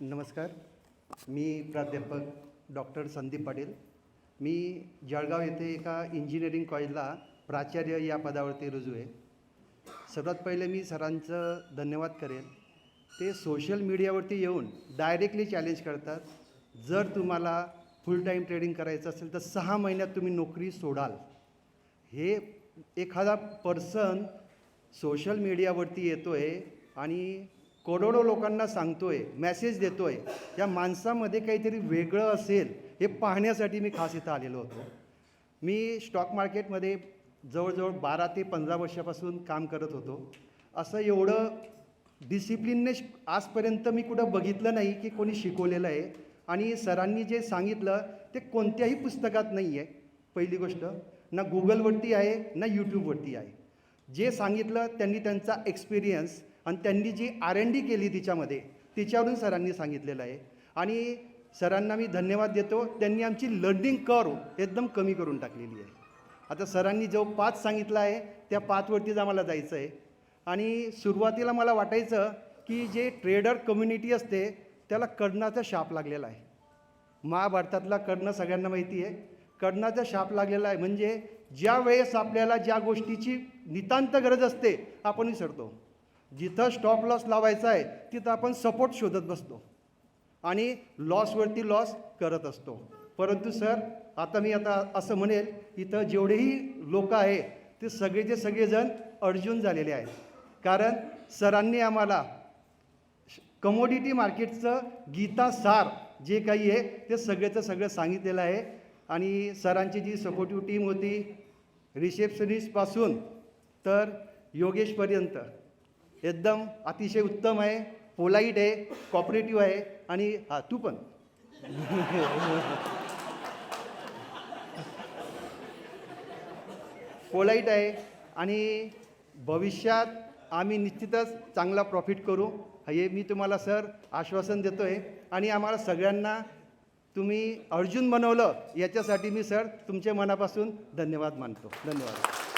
नमस्कार. मी प्राध्यापक डॉक्टर संदीप पाटील. मी जळगाव येथे एका इंजिनिअरिंग कॉलेजला प्राचार्य या पदावरती रुजू आहे. सर्वात पहिले मी सरांचं धन्यवाद करेन. ते सोशल मीडियावरती येऊन डायरेक्टली चॅलेंज करतात. जर तुम्हाला फुल टाईम ट्रेडिंग करायचं असेल तर 6 महिन्यात तुम्ही नोकरी सोडाल. हे एखादा पर्सन सोशल मीडियावरती येतो आहे आणि करोडो लोकांना सांगतो आहे, मेसेज देतो आहे. या माणसामध्ये काहीतरी वेगळं असेल हे पाहण्यासाठी मी खास इथं आलेलो होतो. मी स्टॉक मार्केटमध्ये जवळजवळ 12 ते 15 वर्षापासून काम करत होतो. असं एवढं डिसिप्लिनने आजपर्यंत मी कुठं बघितलं नाही की कोणी शिकवलेलं आहे. आणि सरांनी जे सांगितलं ते कोणत्याही पुस्तकात नाही आहे. पहिली गोष्ट, ना गुगलवरती आहे ना यूट्यूबवरती आहे. जे सांगितलं त्यांनी त्यांचा एक्सपिरियन्स आणि त्यांनी जी R&D केली तिच्यावरून सरांनी सांगितलेलं आहे. आणि सरांना मी धन्यवाद देतो. त्यांनी आमची लर्निंग कर्व एकदम कमी करून टाकलेली आहे. आता सरांनी जो पाथ सांगितला आहे त्या पाथवरतीच आम्हाला जायचं आहे. आणि सुरुवातीला मला वाटायचं की जे ट्रेडर कम्युनिटी असते त्याला कर्णाचा शाप लागलेला आहे. महाभारतातला कर्ण सगळ्यांना माहिती आहे. कर्णाचा शाप लागलेला आहे. म्हणजे ज्या वेळेस आपल्याला ज्या गोष्टीची नितांत गरज असते आपण विसरतो. जिथं स्टॉप लॉस लावायचा आहे तिथं आपण सपोर्ट शोधत बसतो आणि लॉसवरती लॉस करत असतो. परंतु सर, आता मी असं म्हणेल, इथं जेवढेही लोक आहे ते सगळेचे सगळेजण अर्जुन झालेले आहेत. कारण सरांनी आम्हाला कमोडिटी मार्केटचं गीतासार जे काही आहे ते सगळ्याचं सगळं सांगितलेलं आहे. आणि सरांची जी सपोर्टिव्ह टीम होती, रिसेप्शनिस्टपासून तर योगेशपर्यंत एकदम अतिशय उत्तम आहे. पोलाईट आहे, कॉपरेटिव्ह आहे. आणि तू पण पोलाईट आहे. आणि भविष्यात आम्ही निश्चितच चांगला प्रॉफिट करू हे मी तुम्हाला सर आश्वासन देतो आहे. आणि आम्हाला सगळ्यांना तुम्ही अर्जुन बनवलं याच्यासाठी मी सर तुमच्या मनापासून धन्यवाद मानतो. धन्यवाद.